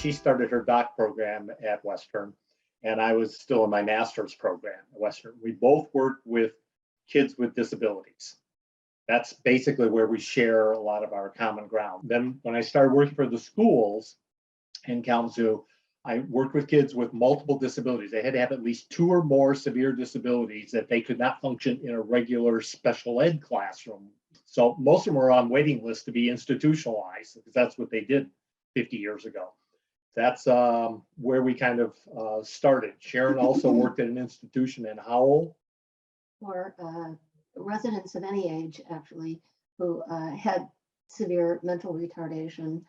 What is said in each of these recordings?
She started her doc program at Western, and I was still in my master's program at Western. We both worked with kids with disabilities. That's basically where we share a lot of our common ground. Then when I started working for the schools in Kalamazoo, I worked with kids with multiple disabilities. They had to have at least 2 or more severe disabilities that they could not function in a regular special ed classroom. So most of them were on waiting lists to be institutionalized, because that's what they did 50 years ago. That's where we kind of started. Sharon also worked at an institution in Howell. For residents of any age, actually, who had severe mental retardation.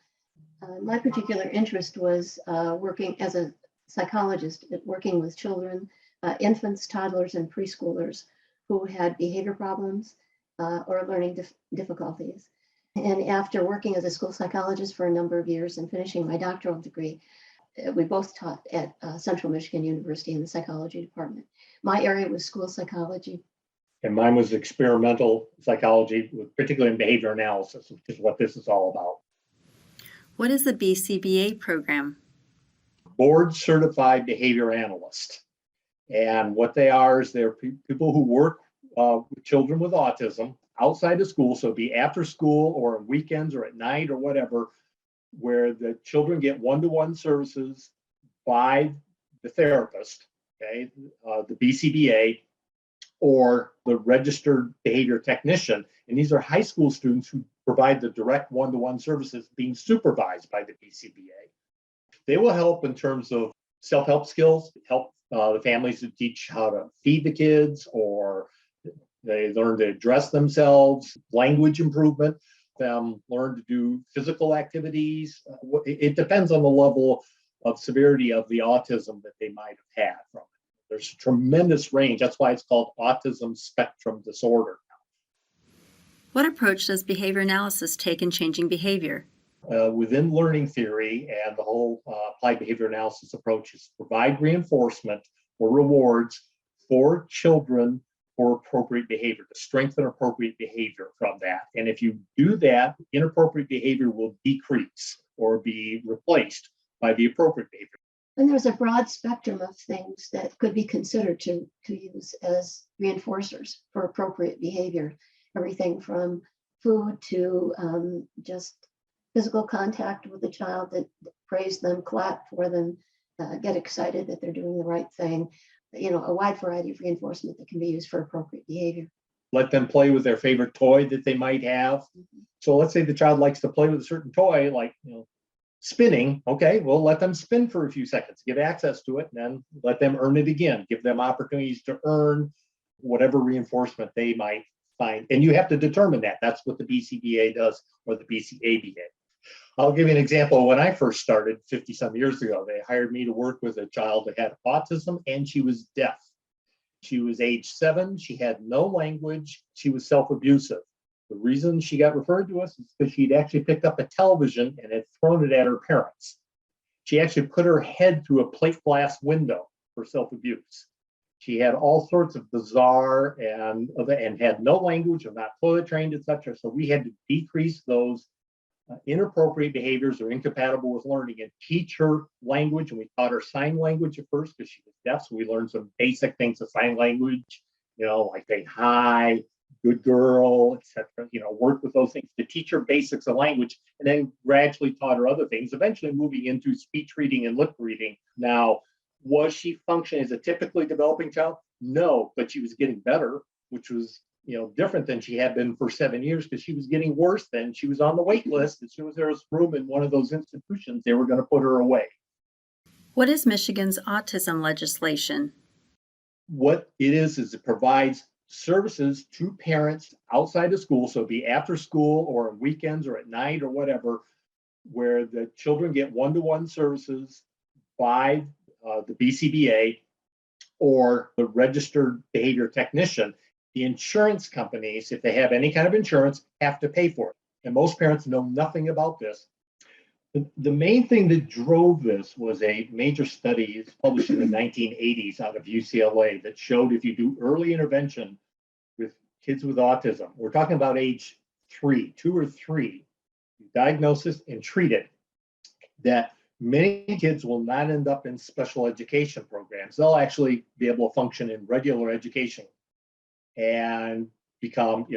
My particular interest was working as a psychologist, working with children, infants, toddlers, and preschoolers who had behavior problems or learning difficulties. And after working as a school psychologist for a number of years and finishing my doctoral degree, we both taught at Central Michigan University in the psychology department. My area was school psychology. And mine was experimental psychology, particularly in behavior analysis, which is what this is all about. What is the BCBA program? Board Certified Behavior Analyst. And what they are is they're people who work with children with autism outside of school. So it'd be after school or on weekends or at night or whatever, where the children get one-to-one services by the therapist, okay, the BCBA, or the registered behavior technician. And these are high school students who provide the direct one-to-one services being supervised by the BCBA. They will help in terms of self-help skills, help the families to teach how to feed the kids, or they learn to dress themselves, language improvement, them learn to do physical activities. It depends on the level of severity of the autism that they might have had from it. There's a tremendous range. That's why it's called autism spectrum disorder. What approach does behavior analysis take in changing behavior? Within learning theory and the whole applied behavior analysis approach is to provide reinforcement or rewards for children for appropriate behavior, to strengthen appropriate behavior from that. And if you do that, inappropriate behavior will decrease or be replaced by the appropriate behavior. And there's a broad spectrum of things that could be considered to use as reinforcers for appropriate behavior. Everything from food to just physical contact with the child, that praise them, clap for them, get excited that they're doing the right thing. You know, a wide variety of reinforcement that can be used for appropriate behavior. Let them play with their favorite toy that they might have. Mm-hmm. So let's say the child likes to play with a certain toy, like, spinning. Okay, well, let them spin for a few seconds, give access to it, and then let them earn it again. Give them opportunities to earn whatever reinforcement they might find. And you have to determine that. That's what the BCBA does, or the BCABA. I'll give you an example. When I first started 50 some years ago, they hired me to work with a child that had autism and she was deaf. She was age 7. She had no language. She was self-abusive. The reason she got referred to us is because she'd actually picked up a television and had thrown it at her parents. She actually put her head through a plate glass window for self-abuse. She had all sorts of bizarre and had no language, or not toilet trained, etc. So we had to decrease those inappropriate behaviors or incompatible with learning and teach her language. And we taught her sign language at first because she was deaf. So we learned some basic things of sign language, like say hi, good girl, etc. Work with those things to teach her basics of language, and then gradually taught her other things, eventually moving into speech reading and lip reading. Now, was she functioning as a typically developing child? No, but she was getting better, which was different than she had been for 7 years, because she was getting worse. Then she was on the wait list. As soon as there was room in one of those institutions, they were going to put her away. What is Michigan's autism legislation? What it is it provides services to parents outside of school, so it'd be after school or on weekends or at night or whatever, where the children get one-to-one services by the BCBA or the registered behavior technician. The insurance companies, if they have any kind of insurance, have to pay for it. And most parents know nothing about this. The main thing that drove this was a major study. It's published in the 1980s out of UCLA that showed if you do early intervention with kids with autism, we're talking about age 2 or 3, you diagnose this and treat it, that Many kids will not end up in special education programs. They'll actually be able to function in regular education and become,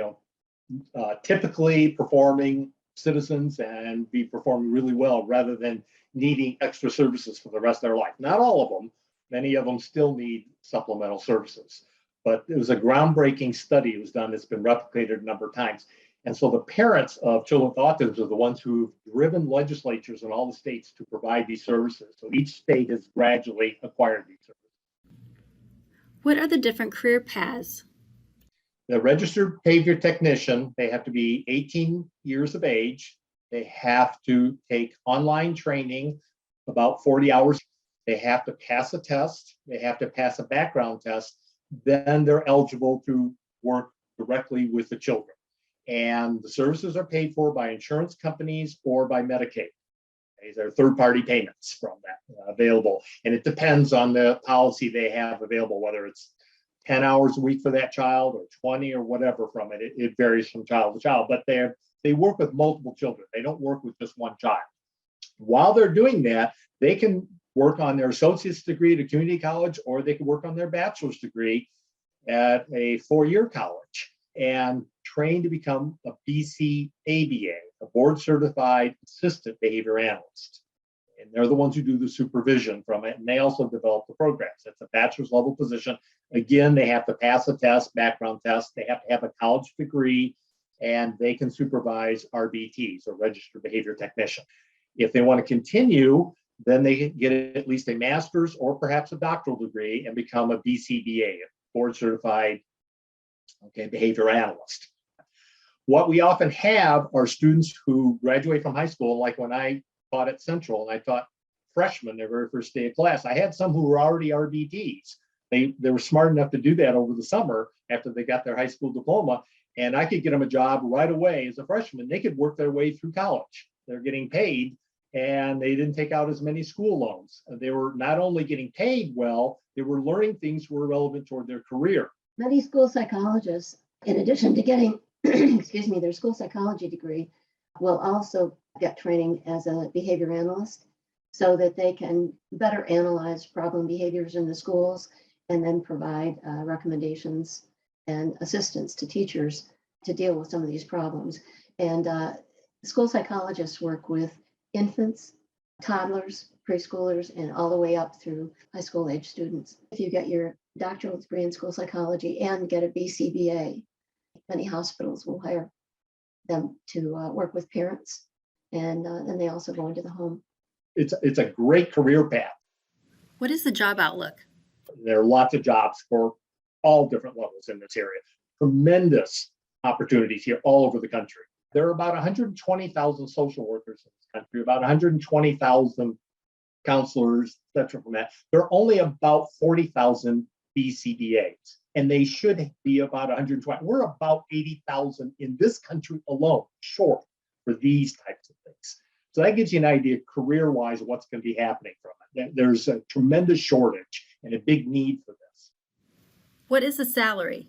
typically performing citizens and be performing really well rather than needing extra services for the rest of their life. Not all of them. Many of them still need supplemental services. But it was a groundbreaking study. It was done. It's been replicated a number of times. And so the parents of children with autism are the ones who've driven legislatures in all the states to provide these services. So each state has gradually acquired these services. What are the different career paths? The registered behavior technician, they have to be 18 years of age. They have to take online training, about 40 hours. They have to pass a test. They have to pass a background test. Then they're eligible to work directly with the children. And the services are paid for by insurance companies or by Medicaid. There are third-party payments from that available. And it depends on the policy they have available, whether it's 10 hours a week for that child or 20 or whatever from it. It varies from child to child, but they work with multiple children. They don't work with just one child. While they're doing that, they can work on their associate's degree at a community college, or they can work on their bachelor's degree at a 4-year college and train to become a BCABA, a board certified assistant behavior analyst. And they're the ones who do the supervision from it. And they also develop the programs. It's a bachelor's level position. Again, they have to pass a test, background test. They have to have a college degree, and they can supervise RBTs, or registered behavior technician. If they want to continue, then they can get at least a master's or perhaps a doctoral degree and become a BCBA, a board certified behavior analyst. What we often have are students who graduate from high school, like when I taught at Central and I taught freshmen their very first day of class. I had some who were already RBTs. They were smart enough to do that over the summer after they got their high school diploma, and I could get them a job right away as a freshman. They could work their way through college. They're getting paid, and they didn't take out as many school loans. They were not only getting paid well, they were learning things were relevant toward their career. Many school psychologists, in addition to getting, their school psychology degree, will also get training as a behavior analyst so that they can better analyze problem behaviors in the schools and then provide recommendations and assistance to teachers to deal with some of these problems. And school psychologists work with infants, toddlers, preschoolers, and all the way up through high school age students. If you get your doctoral degree in school psychology and get a BCBA, many hospitals will hire them to work with parents, and then they also go into the home. It's a great career path. What is the job outlook? There are lots of jobs for all different levels in this area. Tremendous opportunities here all over the country. There are about 120,000 social workers in this country, about 120,000 counselors, etc. From that. There are only about 40,000 BCBAs, and they should be about 120. We're about 80,000 in this country alone, short for these types of things. So that gives you an idea career-wise of what's going to be happening from it. There's a tremendous shortage and a big need for this. What is the salary?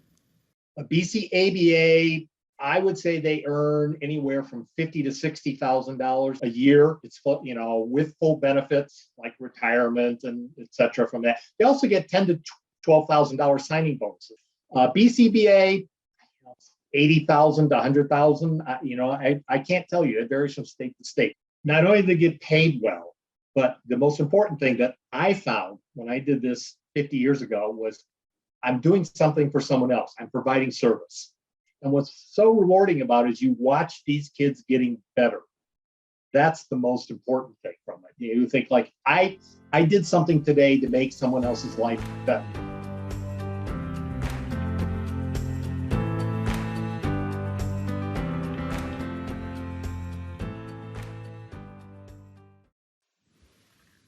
A BCABA, I would say they earn anywhere from $50,000 to $60,000 a year. It's with full benefits like retirement and et cetera from that. They also get $10,000 to $12,000 signing bonuses. BCBA, $80,000 to $100,000. I can't tell you. It varies from state to state. Not only do they get paid well, but the most important thing that I found when I did this 50 years ago was I'm doing something for someone else. I'm providing service. And what's so rewarding about it is you watch these kids getting better. That's the most important thing from it. You think like, I did something today to make someone else's life better.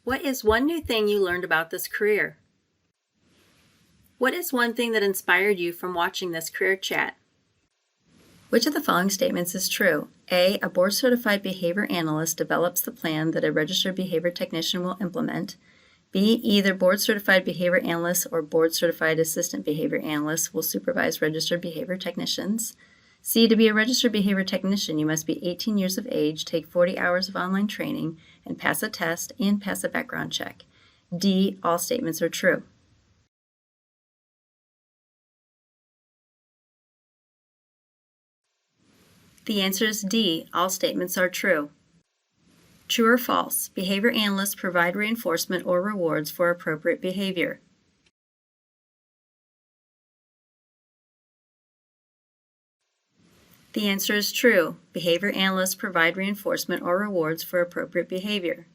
What is one new thing you learned about this career? What is one thing that inspired you from watching this career chat? Which of the following statements is true? A board-certified behavior analyst develops the plan that a registered behavior technician will implement. B, either board-certified behavior analyst or board-certified assistant behavior analyst will supervise registered behavior technicians. C, to be a registered behavior technician, you must be 18 years of age, take 40 hours of online training, and pass a test and pass a background check. D, all statements are true. The answer is D, all statements are true. True or false, behavior analysts provide reinforcement or rewards for appropriate behavior. The answer is true. Behavior analysts provide reinforcement or rewards for appropriate behavior.